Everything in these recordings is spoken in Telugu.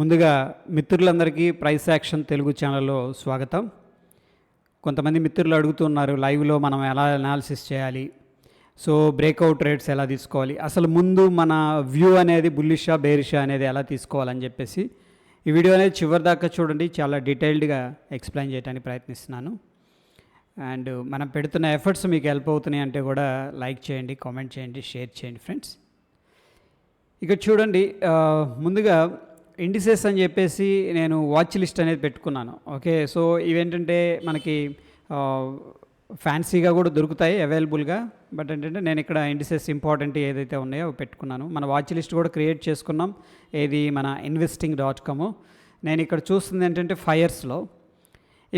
ముందుగా మిత్రులందరికీ ప్రైస్ యాక్షన్ తెలుగు ఛానల్లో స్వాగతం. కొంతమంది మిత్రులు అడుగుతున్నారు లైవ్లో మనం ఎలా అనాలిసిస్ చేయాలి, సో బ్రేక్అవుట్ రేట్స్ ఎలా తీసుకోవాలి, అసలు ముందు మన వ్యూ అనేది బుల్లిషా బేరిషా అనేది ఎలా తీసుకోవాలని చెప్పేసి ఈ వీడియో అనేది చివరి దాకా చూడండి. చాలా డీటెయిల్డ్గా ఎక్స్ప్లెయిన్ చేయడానికి ప్రయత్నిస్తున్నాను. అండ్ మనం పెడుతున్న ఎఫర్ట్స్ మీకు హెల్ప్ అవుతున్నాయి అంటే కూడా లైక్ చేయండి, కామెంట్ చేయండి, షేర్ చేయండి ఫ్రెండ్స్. ఇక చూడండి, ముందుగా ఇండిసెస్ అని చెప్పేసి నేను వాచ్ లిస్ట్ అనేది పెట్టుకున్నాను. ఓకే, సో ఇవేంటంటే మనకి ఫ్యాన్సీగా కూడా దొరుకుతాయి అవైలబుల్గా. బట్ ఏంటంటే నేను ఇక్కడ ఇండిసెస్ ఇంపార్టెంట్ ఏదైతే ఉన్నాయో అవి పెట్టుకున్నాను. మన వాచ్ లిస్ట్ కూడా క్రియేట్ చేసుకున్నాం. ఏది మన investing.com. నేను ఇక్కడ చూస్తుంది ఏంటంటే ఫైర్స్లో.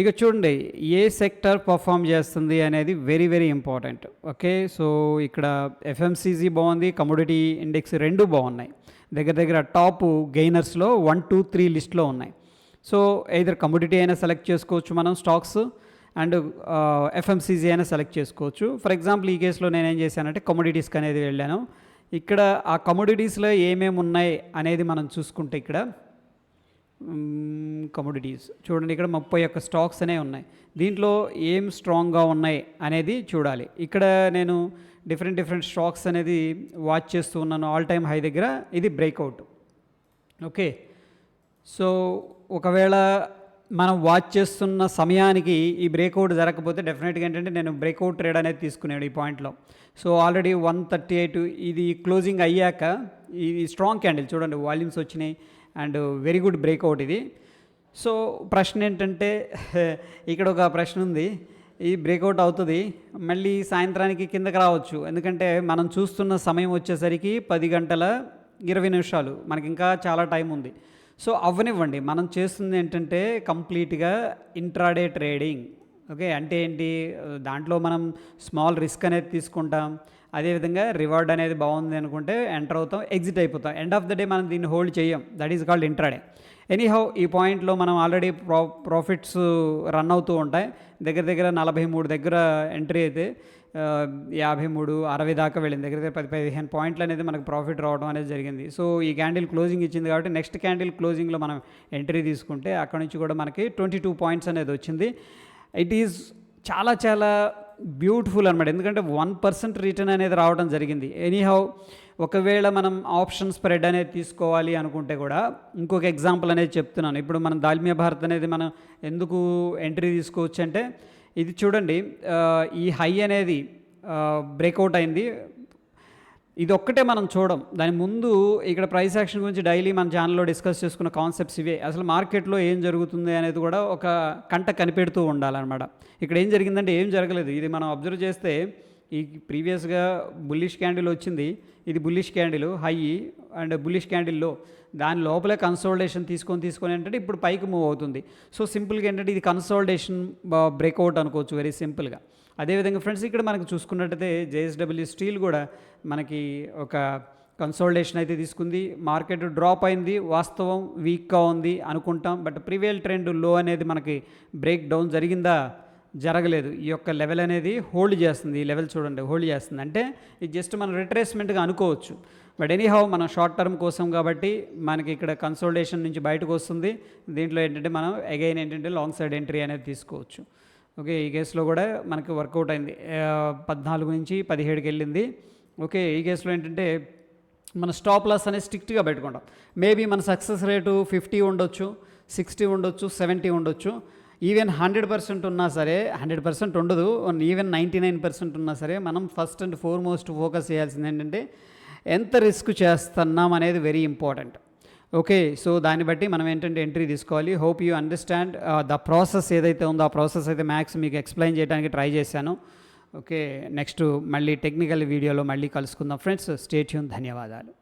ఇక చూడండి ఏ సెక్టర్ పర్ఫామ్ చేస్తుంది అనేది very very important. Okay, so ఇక్కడ ఎఫ్ఎంసీజీ బాగుంది, కమోడిటీ ఇండెక్స్ రెండు బాగున్నాయి. దగ్గర దగ్గర టాప్ గెయినర్స్లో 1, 2, 3 లిస్ట్లో ఉన్నాయి. సో ఎయిదర్ కమోడిటీ అయినా సెలెక్ట్ చేసుకోవచ్చు మనం స్టాక్స్, అండ్ ఎఫ్ఎంసీజీ అయినా సెలెక్ట్ చేసుకోవచ్చు. ఫర్ ఎగ్జాంపుల్ ఈ కేసులో నేనేం చేశానంటే కమోడిటీస్కి అనేది వెళ్ళాను. ఇక్కడ ఆ కమోడిటీస్లో ఏమేమి ఉన్నాయి అనేది మనం చూసుకుంటే ఇక్కడ కమోడిటీస్ చూడండి, ఇక్కడ 31 స్టాక్స్ అనేవి ఉన్నాయి. దీంట్లో ఏం స్ట్రాంగ్గా ఉన్నాయి అనేది చూడాలి. ఇక్కడ నేను డిఫరెంట్ స్టాక్స్ అనేది వాచ్ చేస్తూ ఉన్నాను. ఆల్ టైమ్ హై దగ్గర ఇది బ్రేక్అవుట్. ఓకే, సో ఒకవేళ మనం వాచ్ చేస్తున్న సమయానికి ఈ బ్రేక్అవుట్ జరగకపోతే డెఫినెట్గా ఏంటంటే నేను బ్రేక్అవుట్ ట్రేడ్ అనేది తీసుకున్నాడు ఈ పాయింట్లో. సో ఆల్రెడీ 138 ఇది క్లోజింగ్ అయ్యాక ఇది స్ట్రాంగ్ క్యాండిల్ చూడండి, వాల్యూమ్స్ వచ్చినాయి అండ్ వెరీ గుడ్ బ్రేక్అవుట్ ఇది. సో ప్రశ్న ఏంటంటే ఇక్కడ ఒక ప్రశ్న ఉంది, ఈ బ్రేక్అవుట్ అవుతుంది మళ్ళీ సాయంత్రానికి కిందకి రావచ్చు. ఎందుకంటే మనం చూస్తున్న సమయం వచ్చేసరికి 10:20 మనకి ఇంకా చాలా టైం ఉంది. సో అవ్వనివ్వండి, మనం చేస్తుంది ఏంటంటే కంప్లీట్గా ఇంట్రాడే ట్రేడింగ్. ఓకే, అంటే ఏంటి, దాంట్లో మనం స్మాల్ రిస్క్ అనేది తీసుకుంటాం, అదేవిధంగా రివార్డ్ అనేది బాగుంది అనుకుంటే ఎంటర్ అవుతాం, ఎగ్జిట్ అయిపోతాం. ఎండ్ ఆఫ్ ద డే మనం దీన్ని హోల్డ్ చేయం. That is called intraday. Anyhow ఈ పాయింట్లో మనం ఆల్రెడీ ప్రాఫిట్స్ రన్ అవుతూ ఉంటాయి. దగ్గర దగ్గర 43 దగ్గర ఎంట్రీ అయితే 53, 60 దాకా వెళ్ళింది. దగ్గర దగ్గర 10-15 పాయింట్లు అనేది మనకు ప్రాఫిట్ రావడం అనేది జరిగింది. సో ఈ క్యాండిల్ క్లోజింగ్ ఇచ్చింది కాబట్టి నెక్స్ట్ క్యాండిల్ క్లోజింగ్లో మనం ఎంట్రీ తీసుకుంటే అక్కడ నుంచి కూడా మనకి 22 పాయింట్స్ అనేది వచ్చింది. ఇట్ ఈజ్ చాలా చాలా బ్యూటిఫుల్ అనమాట. ఎందుకంటే 1% రిటర్న్ అనేది రావడం జరిగింది. ఎనీహౌ ఒకవేళ మనం ఆప్షన్ స్ప్రెడ్ అనేది తీసుకోవాలి అనుకుంటే కూడా ఇంకొక ఎగ్జాంపుల్ అనేది చెప్తున్నాను. ఇప్పుడు మనం దాల్మియా భారత్ అనేది మనం ఎందుకు ఎంట్రీ తీసుకోవచ్చు అంటే ఇది చూడండి, ఈ హై అనేది బ్రేక్అవుట్ అయింది. ఇది ఒక్కటే మనం చూడం, దాని ముందు ఇక్కడ ప్రైస్ యాక్షన్ గురించి డైలీ మన ఛానల్లో డిస్కస్ చేసుకున్న కాన్సెప్ట్స్ ఇవే. అసలు మార్కెట్లో ఏం జరుగుతుంది అనేది కూడా ఒక కంట కనిపెడుతూ ఉండాలన్నమాట. ఇక్కడ ఏం జరిగిందంటే ఏం జరగలేదు. ఇది మనం అబ్జర్వ్ చేస్తే ఈ ప్రీవియస్గా బుల్లిష్ క్యాండిల్ వచ్చింది, ఇది bullish candle high and bullish క్యాండిల్లో దాని లోపలే కన్సోలిడేషన్ తీసుకొని ఏంటంటే ఇప్పుడు పైకి మూవ్ అవుతుంది. సో సింపుల్గా ఏంటంటే ఇది కన్సోలిడేషన్ బ్రేక్అవుట్ అనుకోవచ్చు వెరీ సింపుల్గా. అదేవిధంగా ఫ్రెండ్స్ ఇక్కడ మనకు చూసుకున్నట్టయితే జేఎస్డబ్ల్యూ స్టీల్ కూడా మనకి ఒక కన్సోలిడేషన్ అయితే తీసుకుంది. మార్కెట్ డ్రాప్ అయింది, వాస్తవం వీక్గా ఉంది అనుకుంటాం. బట్ ప్రీవియల్ ట్రెండ్ లో అనేది మనకి బ్రేక్ డౌన్ జరిగిందా, జరగలేదు. ఈ యొక్క లెవెల్ అనేది హోల్డ్ చేస్తుంది. ఈ లెవెల్ చూడండి హోల్డ్ చేస్తుంది, అంటే ఇది జస్ట్ మనం రిట్రేస్మెంట్గా అనుకోవచ్చు. బట్ ఎనీహౌ మనం షార్ట్ టర్మ్ కోసం కాబట్టి మనకి ఇక్కడ కన్సోలిడేషన్ నుంచి బయటకు వస్తుంది. దీంట్లో ఏంటంటే మనం అగైన్ ఏంటంటే లాంగ్ సైడ్ ఎంట్రీ అనేది తీసుకోవచ్చు. ఓకే, ఈ కేసులో కూడా మనకి వర్కౌట్ అయింది, 14 నుంచి 17కి వెళ్ళింది. ఓకే, ఈ కేసులో ఏంటంటే మన స్టాప్ లాస్ అనేది స్ట్రిక్ట్గా పెట్టుకుంటాం. మేబీ మన సక్సెస్ రేటు 50 ఉండొచ్చు, 60 ఉండొచ్చు, 70 ఉండొచ్చు. ఈవెన్ 100% ఉన్నా సరే, 100% ఉండదు, ఈవెన్ 99% ఉన్నా సరే మనం ఫస్ట్ అండ్ ఫార్మోస్ట్ ఫోకస్ చేయాల్సింది ఏంటంటే ఎంత రిస్క్ చేస్తున్నాం అనేది వెరీ ఇంపార్టెంట్. ఓకే, సో దాన్ని బట్టి మనం ఏంటంటే ఎంట్రీ తీసుకోవాలి. Hope you understand the process ఏదైతే ఉందో ఆ ప్రాసెస్ అయితే మ్యాక్స్ మీకు ఎక్స్ప్లెయిన్ చేయడానికి ట్రై చేశాను. ఓకే, నెక్స్ట్ మళ్ళీ టెక్నికల్ వీడియోలో మళ్ళీ కలుసుకుందాం ఫ్రెండ్స్. Stay tune. ధన్యవాదాలు.